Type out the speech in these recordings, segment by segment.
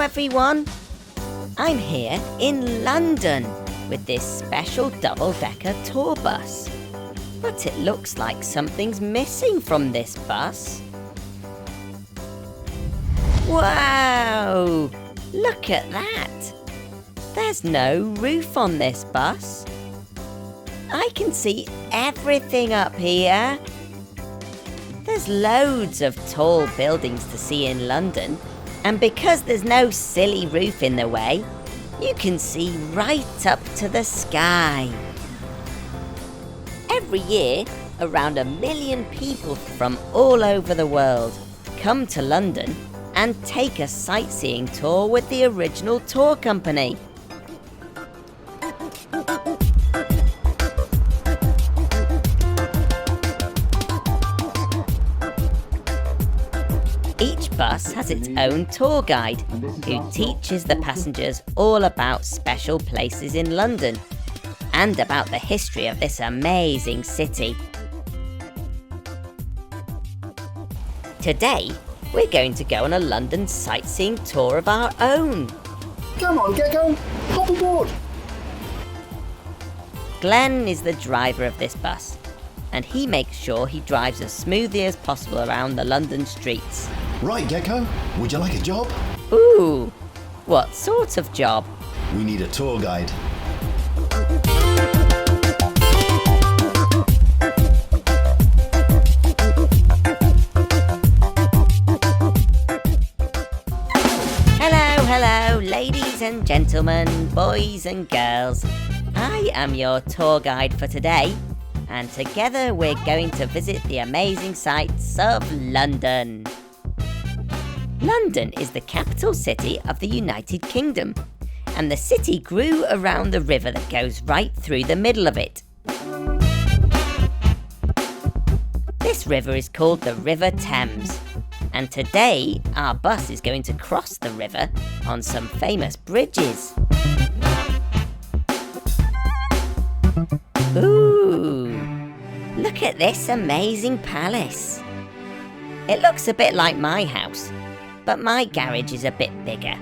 everyone! I'm here in London with this special double-decker tour bus. But it looks like something's missing from this bus. Wow! Look at that! There's no roof on this bus. I can see everything up here. There's loads of tall buildings to see in London, and because there's no silly roof in the way, you can see right up to the sky. Every year, around 1 million people from all over the world come to London and take a sightseeing tour with the original tour company. Each bus has its own tour guide who teaches the passengers all about special places in London and about the history of this amazing city. Today, we're going to go on a London sightseeing tour of our own. Come on, Gecko, hop aboard. Glenn is the driver of this bus, and he makes sure he drives as smoothly as possible around the London streets. Right, Gecko, would you like a job? Ooh, what sort of job? We need a tour guide. Hello, ladies and gentlemen, boys and girls. I am your tour guide for today, and together we're going to visit the amazing sights of London. London is the capital city of the United Kingdom, and the city grew around the river that goes right through the middle of it. This river is called the River Thames, and today our bus is going to cross the river on some famous bridges. Ooh, look at this amazing palace. It looks a bit like my house, but my garage is a bit bigger.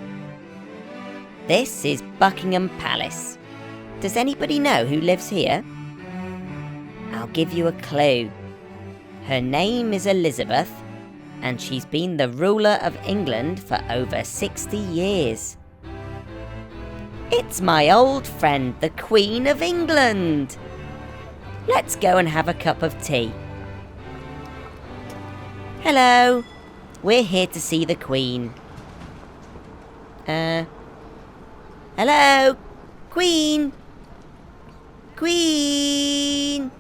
This is Buckingham Palace. Does anybody know who lives here? I'll give you a clue. Her name is Elizabeth, and she's been the ruler of England for over 60 years. It's my old friend, the Queen of England. Let's go and have a cup of tea. Hello, we're here to see the Queen. Hello, Queen? Queen?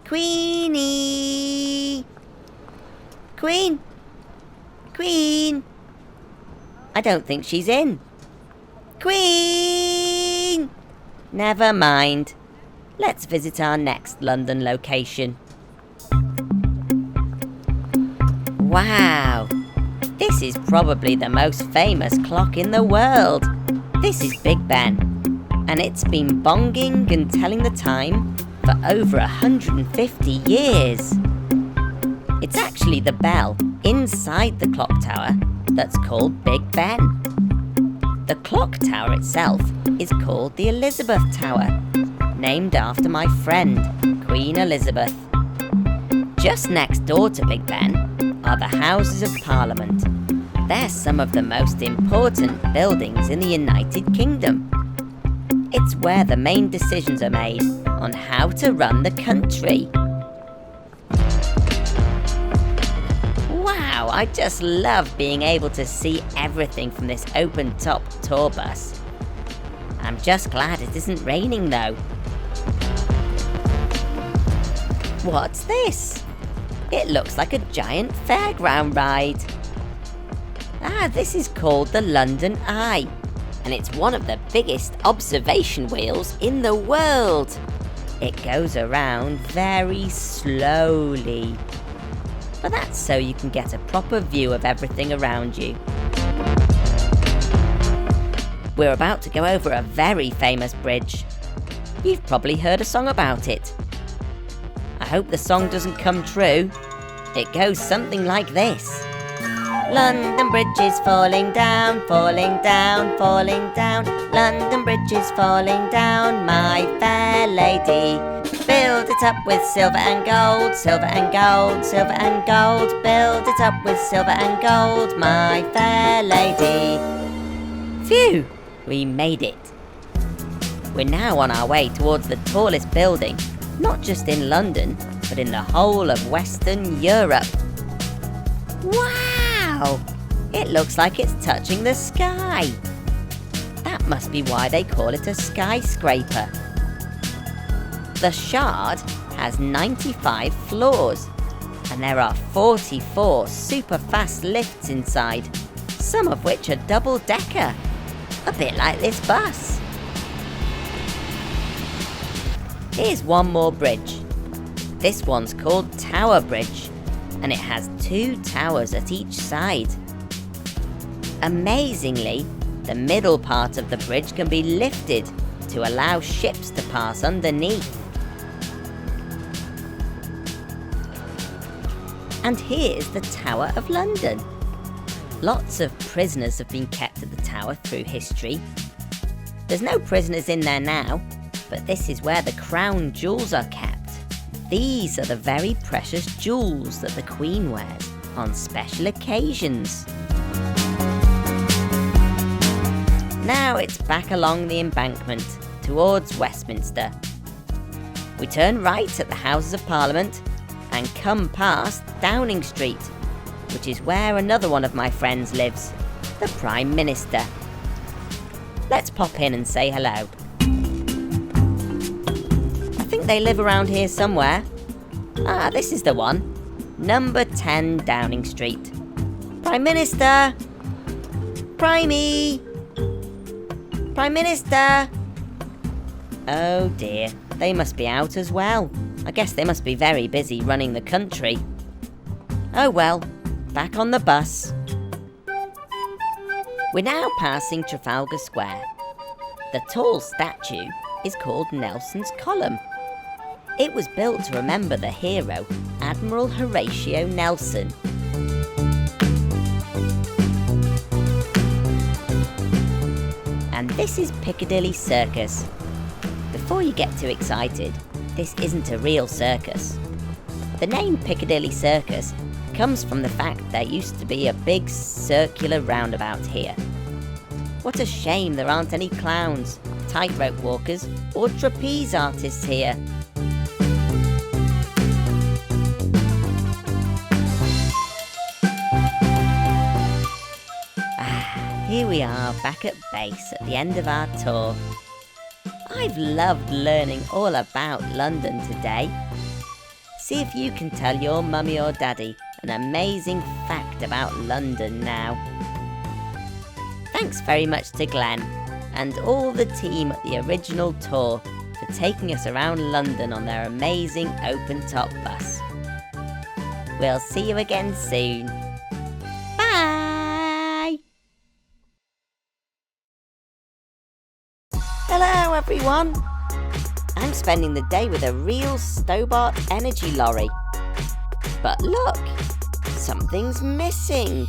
Queenie? Queen? Queen? I don't think she's in. Queen! Never mind. Let's visit our next London location. Wow! This is probably the most famous clock in the world. This is Big Ben, and it's been bonging and telling the time for over 150 years. It's actually the bell inside the clock tower that's called Big Ben. The clock tower itself is called the Elizabeth Tower, named after my friend, Queen Elizabeth. Just next door to Big Ben are the Houses of Parliament. They're some of the most important buildings in the United Kingdom. It's where the main decisions are made on how to run the country. Wow, I just love being able to see everything from this open-top tour bus. I'm just glad it isn't raining though. What's this? It looks like a giant fairground ride. This is called the London Eye, and it's one of the biggest observation wheels in the world. It goes around very slowly, but that's so you can get a proper view of everything around you. We're about to go over a very famous bridge. You've probably heard a song about it. I hope the song doesn't come true. It goes something like this. London Bridge is falling down, falling down, falling down. London Bridge is falling down, my fair lady. Build it up with silver and gold, silver and gold, silver and gold. Build it up with silver and gold, my fair lady. Phew, we made it. We're now on our way towards the tallest building, not just in London, but in the whole of Western Europe. Wow! It looks like it's touching the sky. That must be why they call it a skyscraper. The Shard has 95 floors, and there are 44 super fast lifts inside, some of which are double-decker, a bit like this bus. Here's one more bridge. This one's called Tower Bridge, and it has 2 towers at each side. Amazingly, the middle part of the bridge can be lifted to allow ships to pass underneath. And here's the Tower of London. Lots of prisoners have been kept at the tower through history. There's no prisoners in there now, but this is where the crown jewels are kept. These are the very precious jewels that the Queen wears on special occasions. Now it's back along the embankment towards Westminster. We turn right at the Houses of Parliament and come past Downing Street, which is where another one of my friends lives, the Prime Minister. Let's pop in and say hello. I think they live around here somewhere. Ah, this is the one. Number 10 Downing Street. Prime Minister! Primey! Prime Minister! Oh dear, they must be out as well. I guess they must be very busy running the country. Oh well, back on the bus. We're now passing Trafalgar Square. The tall statue is called Nelson's Column. It was built to remember the hero, Admiral Horatio Nelson. And this is Piccadilly Circus. Before you get too excited, this isn't a real circus. The name Piccadilly Circus comes from the fact there used to be a big circular roundabout here. What a shame there aren't any clowns, tightrope walkers, or trapeze artists here. Here we are back at base at the end of our tour. I've loved learning all about London today. See if you can tell your mummy or daddy an amazing fact about London now. Thanks very much to Glenn and all the team at the original tour for taking us around London on their amazing open-top bus. We'll see you again soon. Bye! Hello everyone! I'm spending the day with a real Stobart energy lorry. But look! Something's missing!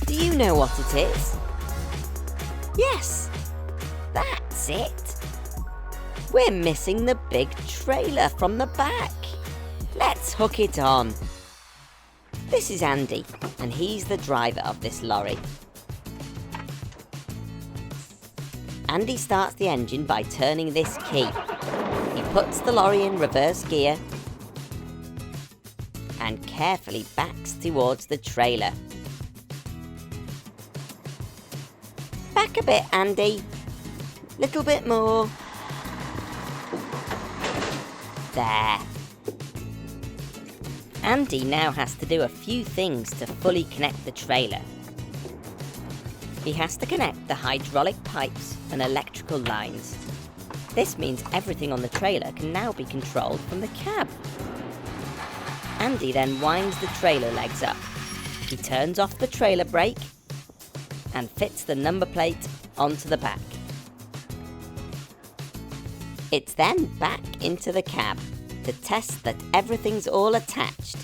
Do you know what it is? Yes! That's it! We're missing the big trailer from the back. Let's hook it on. This is Andy, and he's the driver of this lorry. Andy starts the engine by turning this key. He puts the lorry in reverse gear and carefully backs towards the trailer. Back a bit, Andy. Little bit more. There. Andy now has to do a few things to fully connect the trailer. He has to connect the hydraulic pipes and electrical lines. This means everything on the trailer can now be controlled from the cab. Andy then winds the trailer legs up. He turns off the trailer brake and fits the number plate onto the back. It's then back into the cab to test that everything's all attached.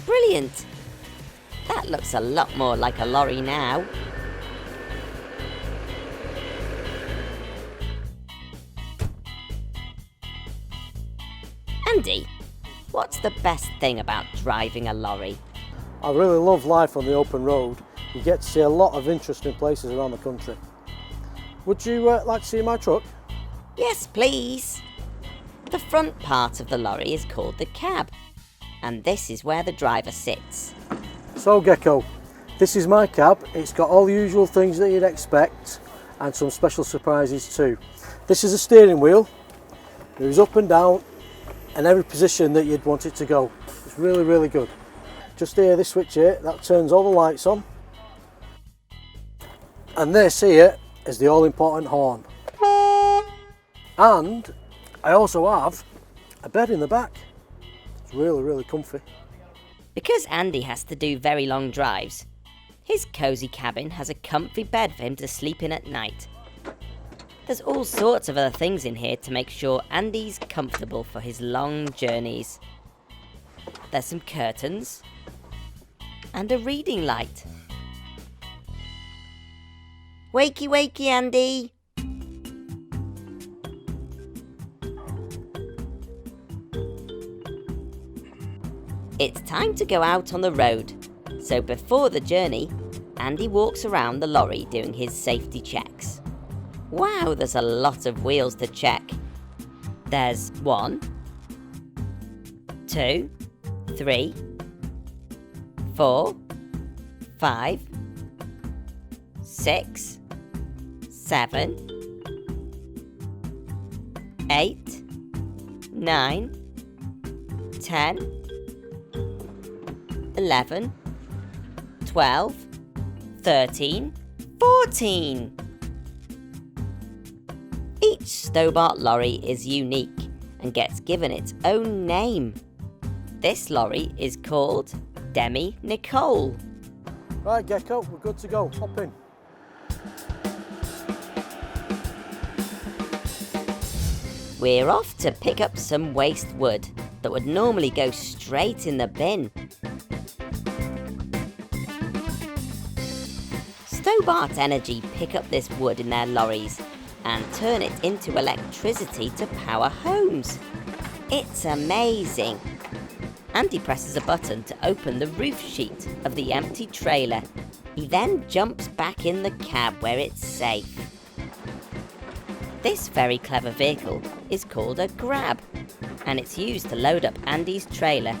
Brilliant! That looks a lot more like a lorry now. Andy, what's the best thing about driving a lorry? I really love life on the open road. You get to see a lot of interesting places around the country. Would you like to see my truck? Yes, please. The front part of the lorry is called the cab, and this is where the driver sits. So Gecko, this is my cab. It's got all the usual things that you'd expect and some special surprises too. This is a steering wheel. It moves up and down in every position that you'd want it to go. It's really, really good. Just here, this switch here, that turns all the lights on. And this here is the all-important horn. And I also have a bed in the back. It's really, really comfy. Because Andy has to do very long drives, his cosy cabin has a comfy bed for him to sleep in at night. There's all sorts of other things in here to make sure Andy's comfortable for his long journeys. There's some curtains and a reading light. Wakey wakey, Andy! It's time to go out on the road, so before the journey, Andy walks around the lorry doing his safety checks. Wow, there's a lot of wheels to check. There's 1, 2, 3, 4, 5, 6, 7, 8, 9, 10, 11, 12, 13, 14. Each Stobart lorry is unique and gets given its own name. This lorry is called Demi Nicole. Right Gecko, we're good to go. Hop in. We're off to pick up some waste wood that would normally go straight in the bin. Stobart Energy pick up this wood in their lorries and turn it into electricity to power homes. It's amazing. Andy presses a button to open the roof sheet of the empty trailer. He then jumps back in the cab where it's safe. This very clever vehicle is called a grab, and it's used to load up Andy's trailer.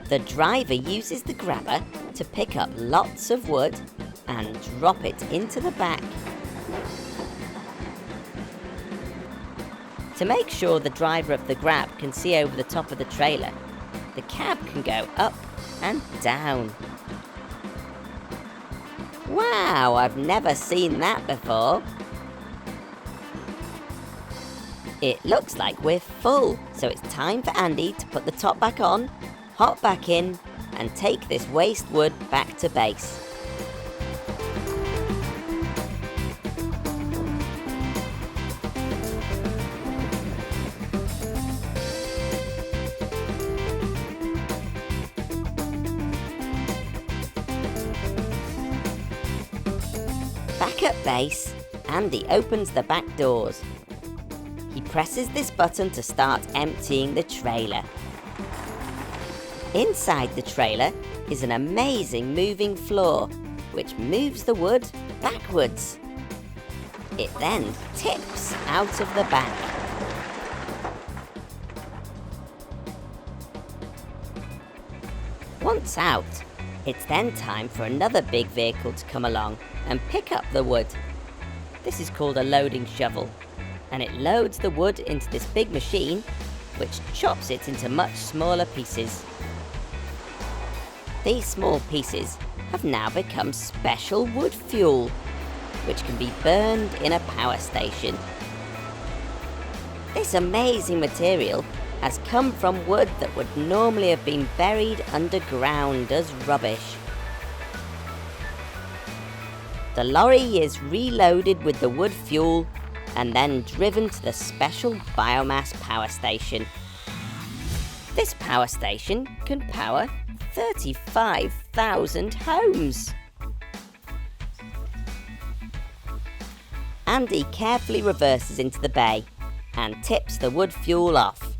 The driver uses the grabber to pick up lots of wood and drop it into the back. To make sure the driver of the grab can see over the top of the trailer, the cab can go up and down. Wow, I've never seen that before. It looks like we're full, so it's time for Andy to put the top back on, hop back in, and take this waste wood back to base. Back at base, Andy opens the back doors. He presses this button to start emptying the trailer. Inside the trailer is an amazing moving floor, which moves the wood backwards. It then tips out of the back. Once out, it's then time for another big vehicle to come along and pick up the wood. This is called a loading shovel, and it loads the wood into this big machine, which chops it into much smaller pieces. These small pieces have now become special wood fuel, which can be burned in a power station. This amazing material has come from wood that would normally have been buried underground as rubbish. The lorry is reloaded with the wood fuel and then driven to the special biomass power station. This power station can power 35,000 homes. Andy carefully reverses into the bay and tips the wood fuel off.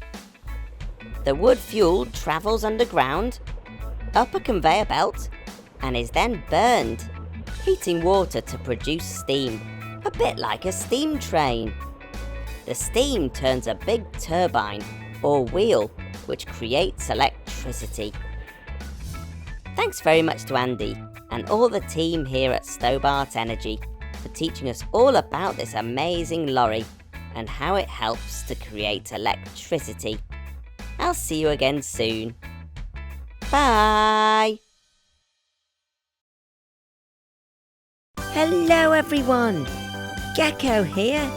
The wood fuel travels underground, up a conveyor belt, and is then burned, heating water to produce steam, a bit like a steam train. The steam turns a big turbine or wheel, which creates electricity. Thanks very much to Andy and all the team here at Stobart Energy for teaching us all about this amazing lorry and how it helps to create electricity. I'll see you again soon. Bye! Hello everyone! Gecko here.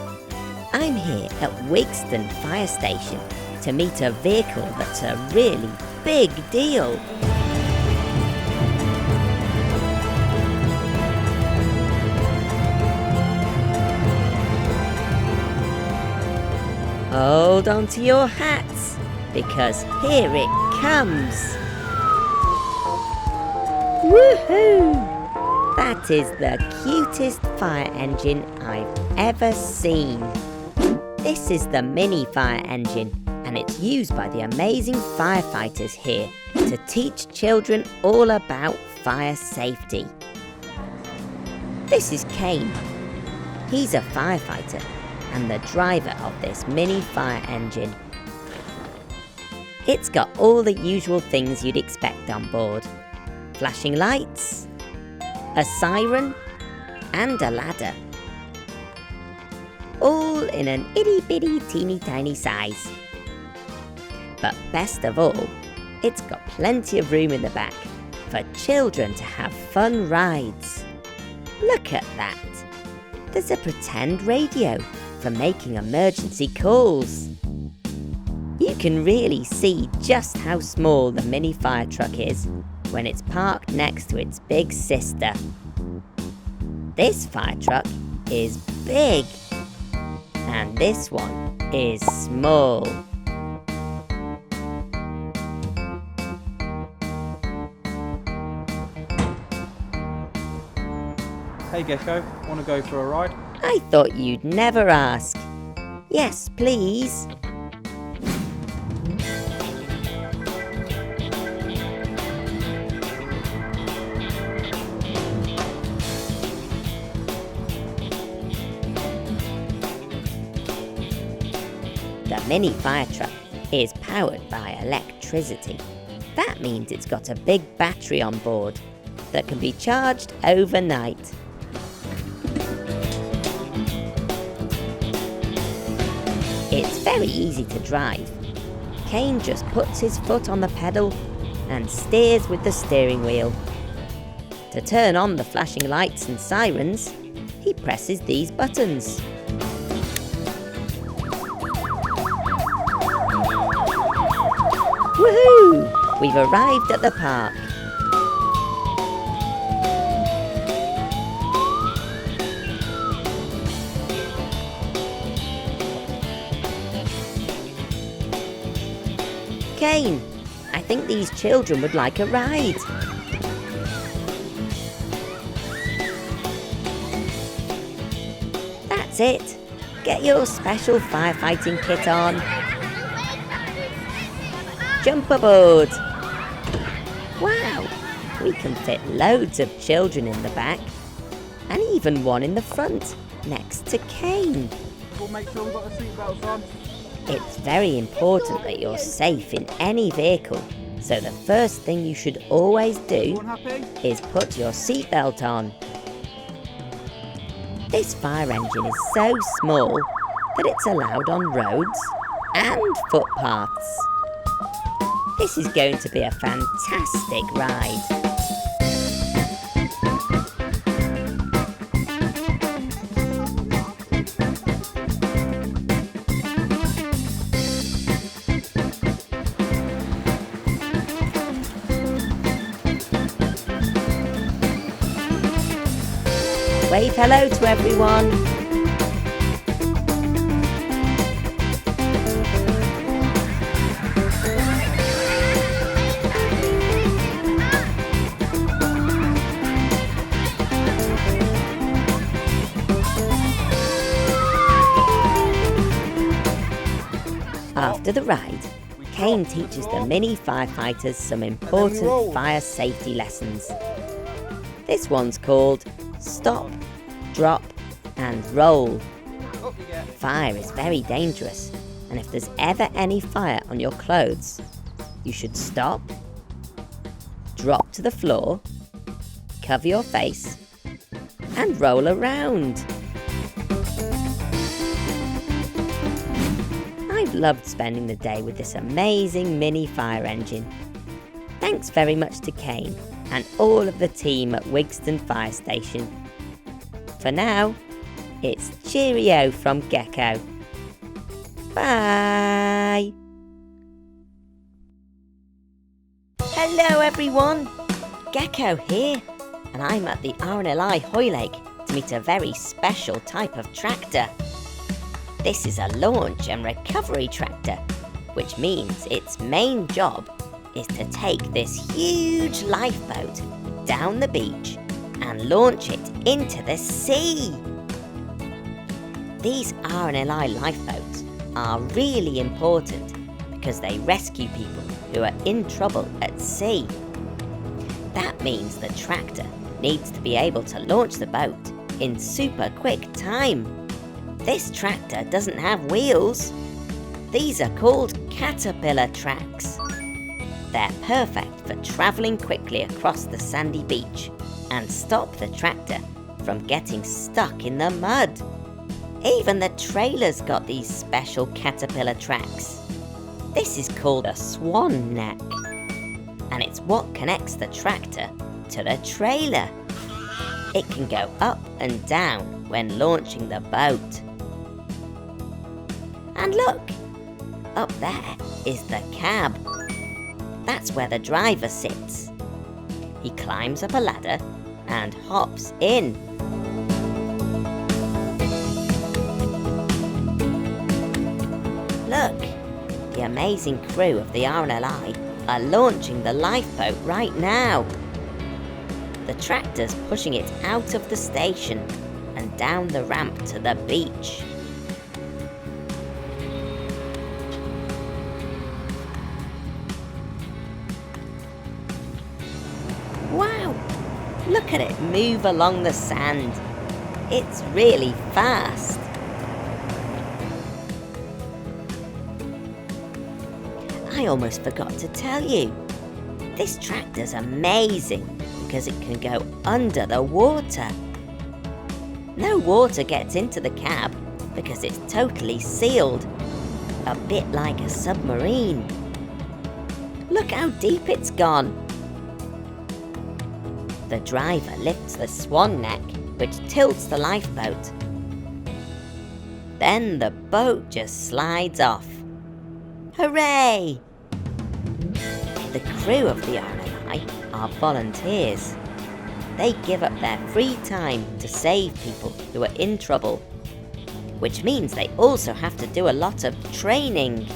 I'm here at Wigston Fire Station to meet a vehicle that's a really big deal. Hold on to your hats, because here it comes. Woohoo! That is the cutest fire engine I've ever seen. This is the mini fire engine, and it's used by the amazing firefighters here to teach children all about fire safety. This is Kane. He's a firefighter and the driver of this mini fire engine. It's got all the usual things you'd expect on board. Flashing lights, a siren, and a ladder. All in an itty-bitty teeny-tiny size. But best of all, it's got plenty of room in the back for children to have fun rides. Look at that! There's a pretend radio for making emergency calls. You can really see just how small the mini fire truck is when it's parked next to its big sister. This fire truck is big, and this one is small. Hey Gecko, want to go for a ride? I thought you'd never ask. Yes, please. The mini fire truck is powered by electricity. That means it's got a big battery on board that can be charged overnight. It's very easy to drive. Kane just puts his foot on the pedal and steers with the steering wheel. To turn on the flashing lights and sirens, he presses these buttons. Woohoo! We've arrived at the park. Kane, I think these children would like a ride. That's it. Get your special firefighting kit on. Jump aboard. Wow, we can fit loads of children in the back and even one in the front next to Kane. We'll make sure we've got the seatbelts on. It's very important that you're safe in any vehicle, so the first thing you should always do is put your seatbelt on. This fire engine is so small that it's allowed on roads and footpaths. This is going to be a fantastic ride. Wave hello to everyone. After the ride, Kane teaches the mini firefighters some important fire safety lessons. This one's called Stop, Drop and Roll. Fire is very dangerous, and if there's ever any fire on your clothes, you should stop, drop to the floor, cover your face, and roll around. I've loved spending the day with this amazing mini fire engine. Thanks very much to Kane and all of the team at Wigston Fire Station. For now, it's cheerio from Gecko. Bye! Hello everyone! Gecko here, and I'm at the RNLI Hoylake to meet a very special type of tractor. This is a launch and recovery tractor, which means its main job is to take this huge lifeboat down the beach and launch it into the sea. These RNLI lifeboats are really important because they rescue people who are in trouble at sea. That means the tractor needs to be able to launch the boat in super quick time. This tractor doesn't have wheels. These are called caterpillar tracks. They're perfect for travelling quickly across the sandy beach and stop the tractor from getting stuck in the mud. Even the trailer's got these special caterpillar tracks. This is called a swan neck, and it's what connects the tractor to the trailer. It can go up and down when launching the boat. And look, up there is the cab. That's where the driver sits. He climbs up a ladder and hops in. Look, the amazing crew of the RNLI are launching the lifeboat right now. The tractor's pushing it out of the station and down the ramp to the beach. Wow! Look at it move along the sand. It's really fast. I almost forgot to tell you. This tractor's amazing because it can go under the water. No water gets into the cab because it's totally sealed, a bit like a submarine. Look how deep it's gone. The driver lifts the swan neck, which tilts the lifeboat. Then the boat just slides off. Hooray! The crew of the RNLI are volunteers. They give up their free time to save people who are in trouble, which means they also have to do a lot of training.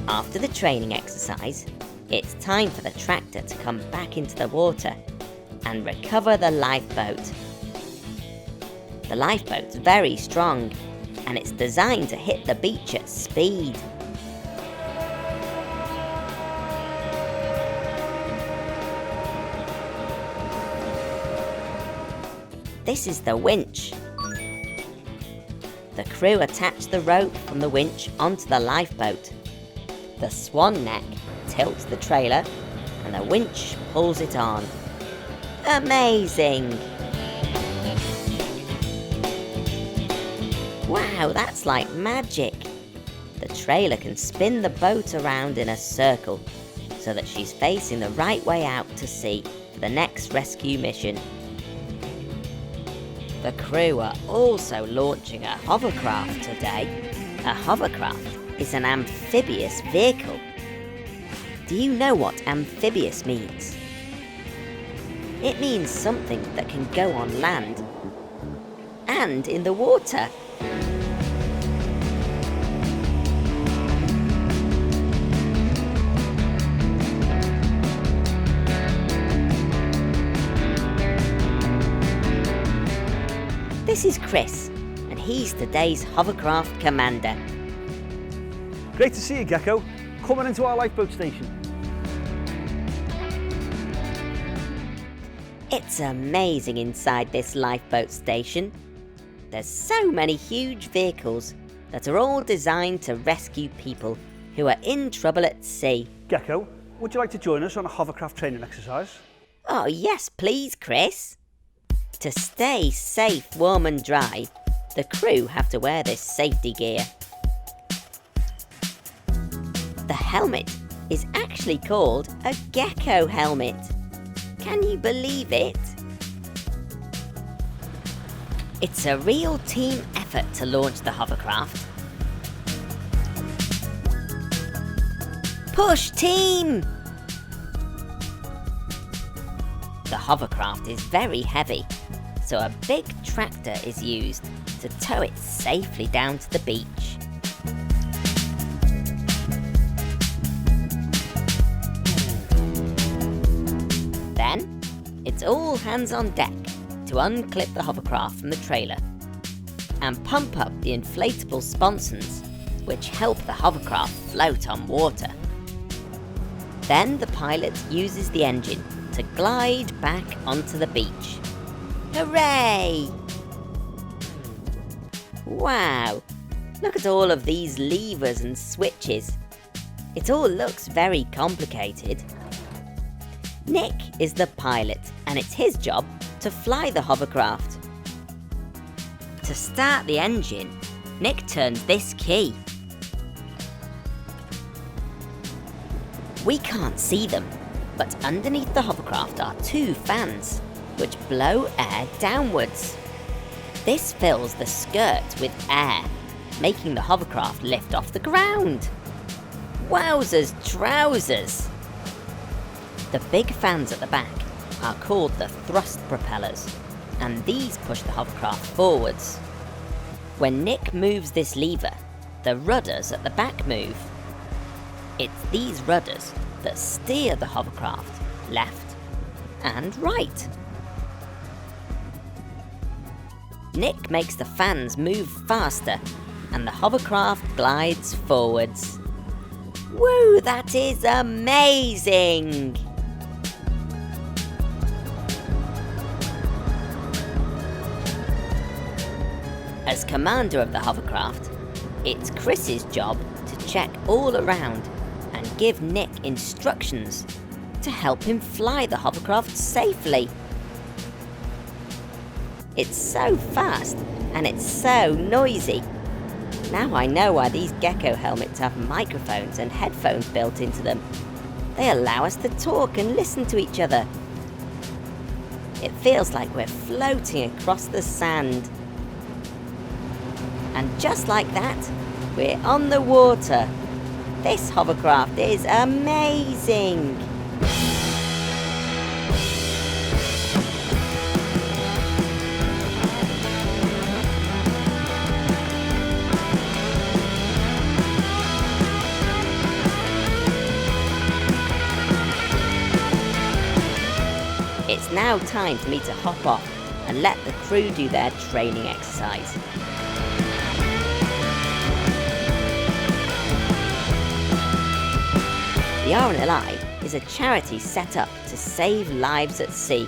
After the training exercise, it's time for the tractor to come back into the water and recover the lifeboat. The lifeboat's very strong, and it's designed to hit the beach at speed. This is the winch. The crew attach the rope from the winch onto the lifeboat. The swan neck tilts the trailer, and the winch pulls it on. Amazing! Wow, that's like magic! The trailer can spin the boat around in a circle so that she's facing the right way out to sea for the next rescue mission. The crew are also launching a hovercraft today. A hovercraft is an amphibious vehicle. Do you know what amphibious means? It means something that can go on land and in the water. This is Chris, and he's today's Hovercraft commander. Great to see you, Gecko. Coming into our lifeboat station. It's amazing inside this lifeboat station. There's so many huge vehicles that are all designed to rescue people who are in trouble at sea. Gecko, would you like to join us on a hovercraft training exercise? Oh yes, please, Chris. To stay safe, warm and dry, the crew have to wear this safety gear. The helmet is actually called a Gecko helmet. Can you believe it? It's a real team effort to launch the hovercraft. Push, team! The hovercraft is very heavy, so a big tractor is used to tow it safely down to the beach. Then, it's all hands on deck to unclip the hovercraft from the trailer and pump up the inflatable sponsons which help the hovercraft float on water. Then the pilot uses the engine to glide back onto the beach. Hooray! Wow, look at all of these levers and switches. It all looks very complicated. Nick is the pilot, and it's his job to fly the hovercraft. To start the engine, Nick turns this key. We can't see them, but underneath the hovercraft are 2 fans, which blow air downwards. This fills the skirt with air, making the hovercraft lift off the ground. Wowzers trousers! The big fans at the back are called the thrust propellers, and these push the hovercraft forwards. When Nick moves this lever, the rudders at the back move. It's these rudders that steer the hovercraft left and right. Nick makes the fans move faster, and the hovercraft glides forwards. Woo, that is amazing! As commander of the hovercraft, it's Chris's job to check all around and give Nick instructions to help him fly the hovercraft safely. It's so fast and it's so noisy. Now I know why these Gecko helmets have microphones and headphones built into them. They allow us to talk and listen to each other. It feels like we're floating across the sand. And just like that, we're on the water. This hovercraft is amazing! It's now time for me to hop off and let the crew do their training exercise. The RNLI is a charity set up to save lives at sea.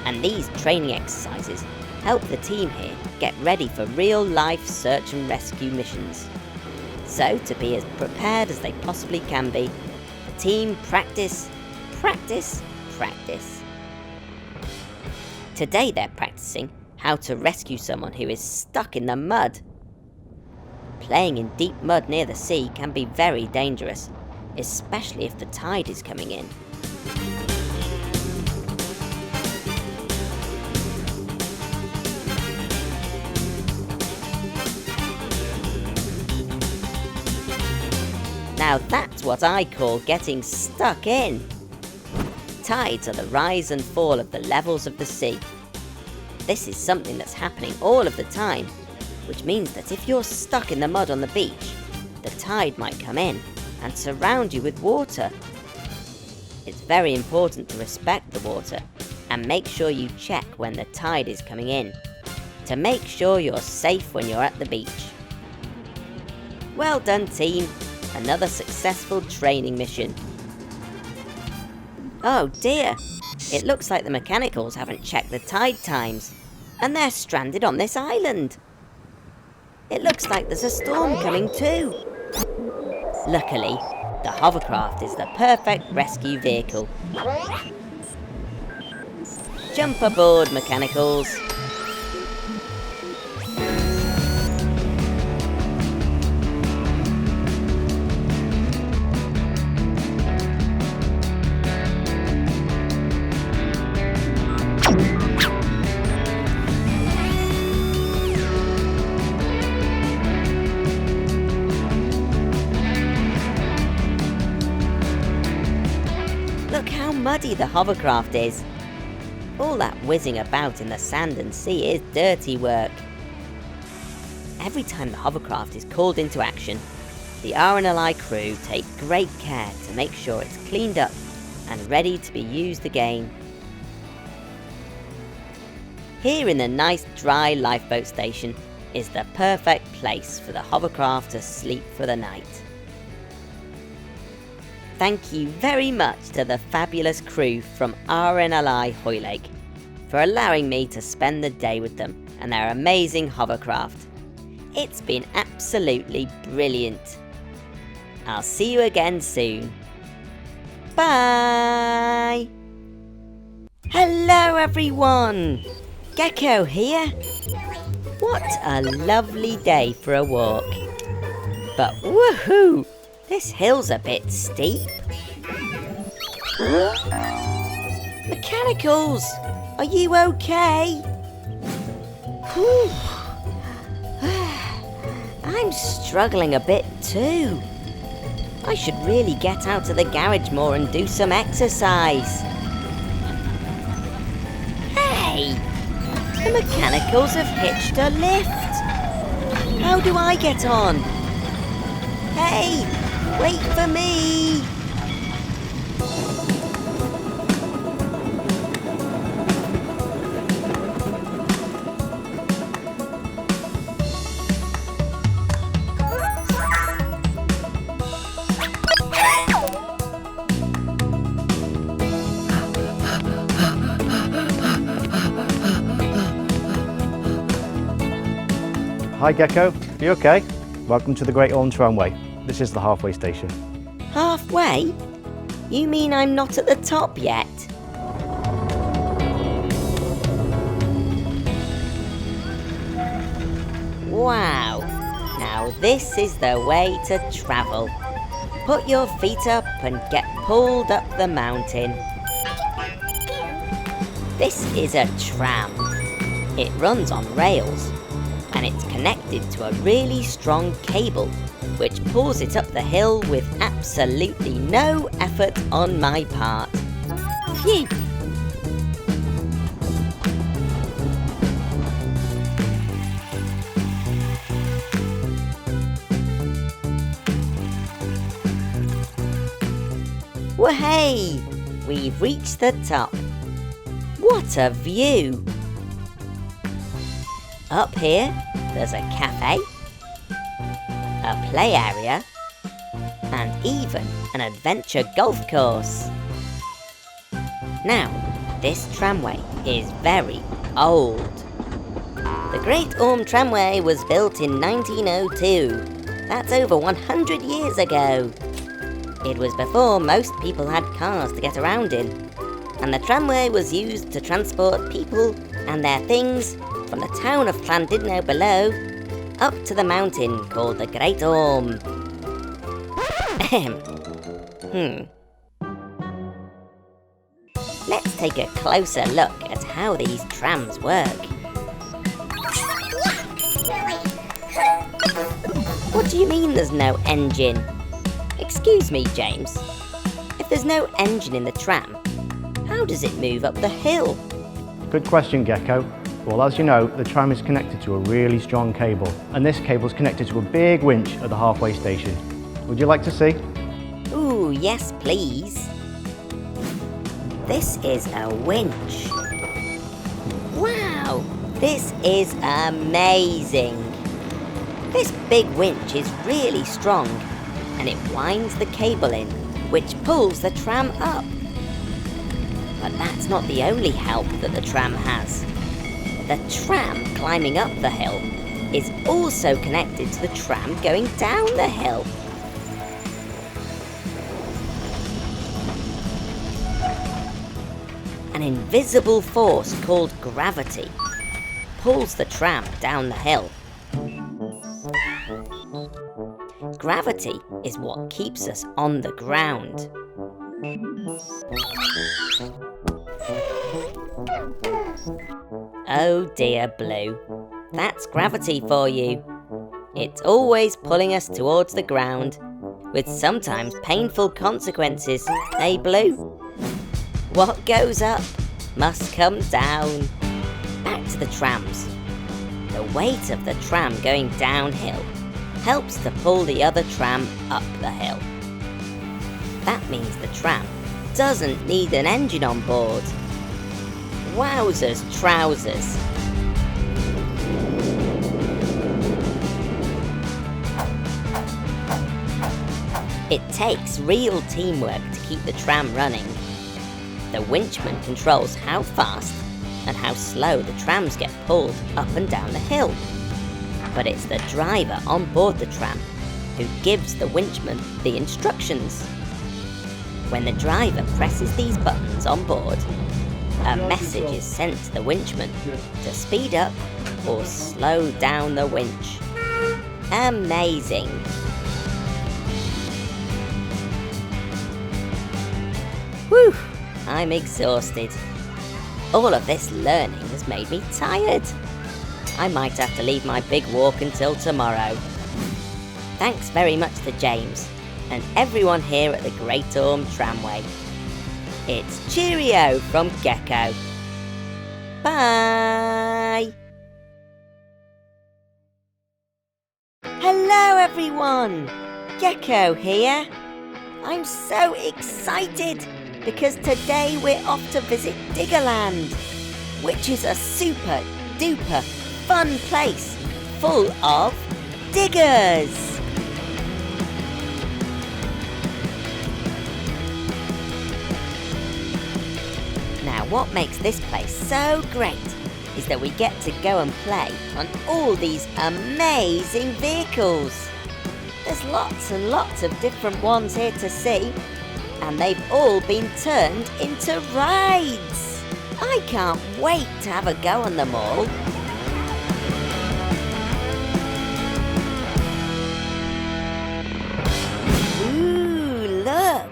And these training exercises help the team here get ready for real-life search and rescue missions. So, to be as prepared as they possibly can be, the team practice, practice, practice. Today they're practicing how to rescue someone who is stuck in the mud. Playing in deep mud near the sea can be very dangerous, especially if the tide is coming in. Now that's what I call getting stuck in. Tides are the rise and fall of the levels of the sea. This is something that's happening all of the time, which means that if you're stuck in the mud on the beach, the tide might come in and surround you with water. It's very important to respect the water and make sure you check when the tide is coming in. to make sure you're safe when you're at the beach. Well done, team. Another successful training mission. Oh dear, it looks like the mechanicals haven't checked the tide times, and they're stranded on this island. It looks like there's a storm coming too. Luckily, the hovercraft is the perfect rescue vehicle. Jump aboard, mechanicals. Look how muddy the hovercraft is. All that whizzing about in the sand and sea is dirty work. Every time the hovercraft is called into action, the RNLI crew take great care to make sure it's cleaned up and ready to be used again. Here in the nice dry lifeboat station is the perfect place for the hovercraft to sleep for the night. Thank you very much to the fabulous crew from RNLI Hoylake for allowing me to spend the day with them and their amazing hovercraft. It's been absolutely brilliant. I'll see you again soon. Bye! Hello everyone! Gecko here. What a lovely day for a walk. But woohoo! This hill's a bit steep. Mechanicals, are you okay? Whew. I'm struggling a bit too. I should really get out to the garage more and do some exercise. Hey! The mechanicals have hitched a lift. How do I get on? Hey! Wait for me! Hi Gecko, you okay? Welcome to the Great Orme Tramway. This is the halfway station. Halfway? You mean I'm not at the top yet? Wow! Now this is the way to travel. Put your feet up and get pulled up the mountain. This is a tram. It runs on rails, and it's connected to a really strong cable which pulls it up the hill with absolutely no effort on my part. Phew! Wahey! We've reached the top. What a view! Up here, there's a cafe, a play area, and even an adventure golf course. Now, this tramway is very old. The Great Orme Tramway was built in 1902. That's over 100 years ago. It was before most people had cars to get around in, and the tramway was used to transport people and their things from the town of Llandudno below up to the mountain called the Great Orme. Let's take a closer look at how these trams work. What do you mean there's no engine? Excuse me, James. If there's no engine in the tram, how does it move up the hill? Good question, Gecko. Well, as you know, the tram is connected to a really strong cable, and this cable is connected to a big winch at the halfway station. Would you like to see? Ooh, yes please. This is a winch. Wow, This is amazing. This big winch is really strong and it winds the cable in, which pulls the tram up. But that's not the only help that the tram has. The tram climbing up the hill is also connected to the tram going down the hill. An invisible force called gravity pulls the tram down the hill. Gravity is what keeps us on the ground. Oh dear, Blue. That's gravity for you. It's always pulling us towards the ground, with sometimes painful consequences, eh, Blue? What goes up must come down. Back to the trams. The weight of the tram going downhill helps to pull the other tram up the hill. That means the tram doesn't need an engine on board. Wowzers trousers. It takes real teamwork to keep the tram running. The winchman controls how fast and how slow the trams get pulled up and down the hill. But it's the driver on board the tram who gives the winchman the instructions. When the driver presses these buttons on board, a message is sent to the winchman to speed up or slow down the winch. Amazing! Whew, I'm exhausted. All of this learning has made me tired. I might have to leave my big walk until tomorrow. Thanks very much to James and everyone here at the Great Orme Tramway. It's cheerio from Gecko. Bye! Hello everyone! Gecko here. I'm so excited because today we're off to visit Diggerland, which is a super duper fun place full of diggers. Now what makes this place so great is that we get to go and play on all these amazing vehicles. There's lots and lots of different ones here to see, and they've all been turned into rides. I can't wait to have a go on them all. Ooh, look!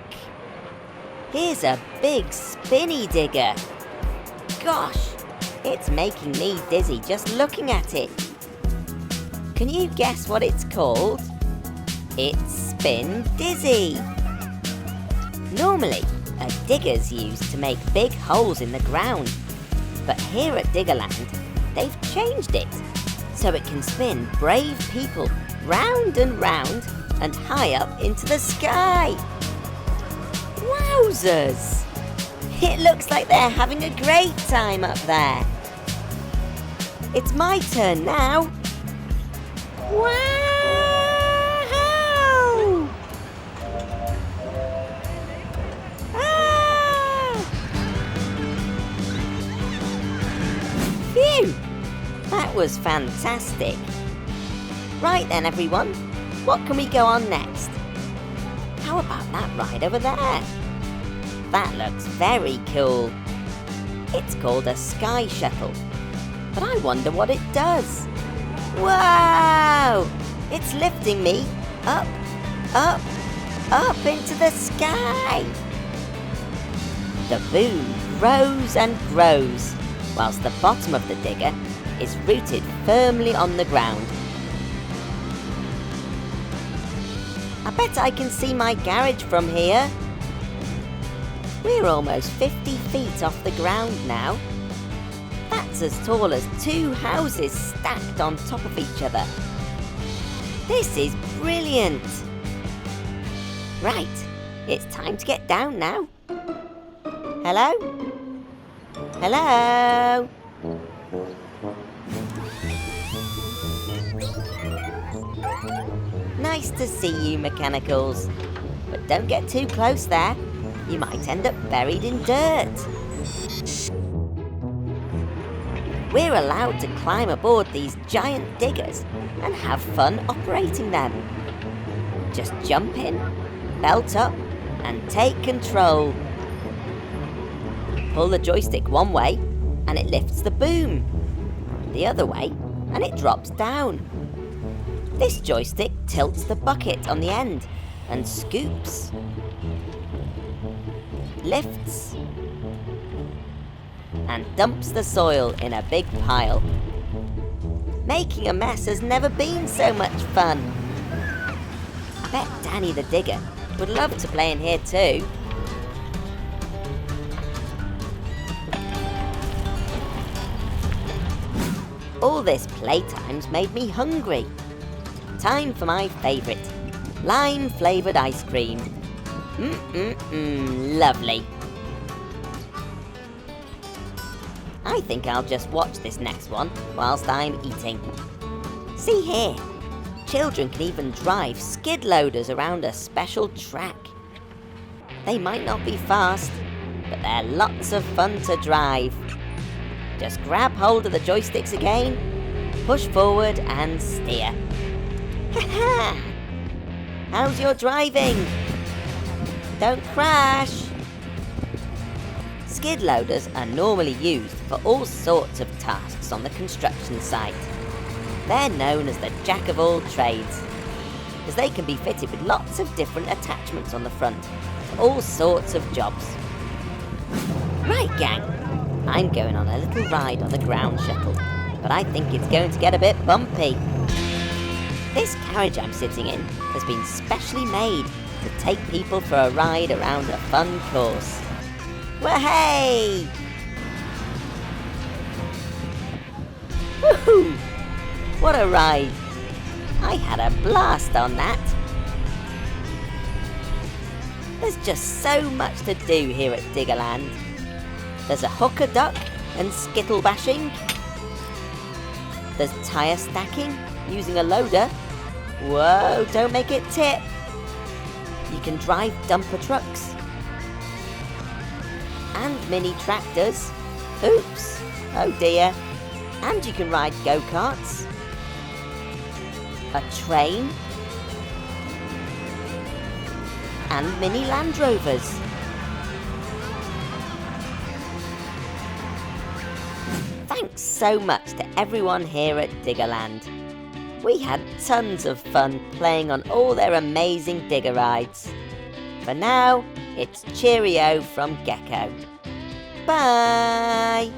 Here's a big spinny digger. Gosh, it's making me dizzy just looking at it. Can you guess what it's called? It's Spin Dizzy. Normally, a digger's used to make big holes in the ground, but here at Diggerland, they've changed it so it can spin brave people round and round and high up into the sky. Wowzers! It looks like they're having a great time up there. It's my turn now. Wow! Phew! That was fantastic. Right then everyone, what can we go on next? How about that ride over there? That looks very cool. It's called a sky shuttle, but I wonder what it does. Wow! It's lifting me up, up, up into the sky. The boom grows and grows, whilst the bottom of the digger is rooted firmly on the ground. I bet I can see my garage from here. We're almost 50 feet off the ground now. That's as tall as 2 houses stacked on top of each other. This is brilliant. Right, it's time to get down now. Hello? Hello? Nice to see you, Mechanicals. But don't get too close there. You might end up buried in dirt. We're allowed to climb aboard these giant diggers and have fun operating them. Just jump in, belt up, and take control. Pull the joystick one way, and it lifts the boom. The other way, and it drops down. This joystick tilts the bucket on the end and scoops, lifts, and dumps the soil in a big pile. Making a mess has never been so much fun. I bet Danny the Digger would love to play in here too. All this playtime's made me hungry. Time for my favourite, lime-flavoured ice cream. Lovely. I think I'll just watch this next one whilst I'm eating. See here, children can even drive skid loaders around a special track. They might not be fast, but they're lots of fun to drive. Just grab hold of the joysticks again, push forward and steer. Ha-ha! How's your driving? Don't crash! Skid loaders are normally used for all sorts of tasks on the construction site. They're known as the jack of all trades, as they can be fitted with lots of different attachments on the front for all sorts of jobs. Right, gang, I'm going on a little ride on the ground shuttle, but I think it's going to get a bit bumpy. This carriage I'm sitting in has been specially made to take people for a ride around a fun course. Wahey! Woohoo! What a ride! I had a blast on that. There's just so much to do here at Diggerland. There's a hooker duck and skittle bashing. There's tyre stacking using a loader. Whoa, don't make it tip. You can drive dumper trucks. And mini tractors. Oops, oh dear. And you can ride go-karts. A train. And mini Land Rovers. Thanks so much to everyone here at Diggerland. We had tons of fun playing on all their amazing digger rides. For now, it's cheerio from Gecko. Bye!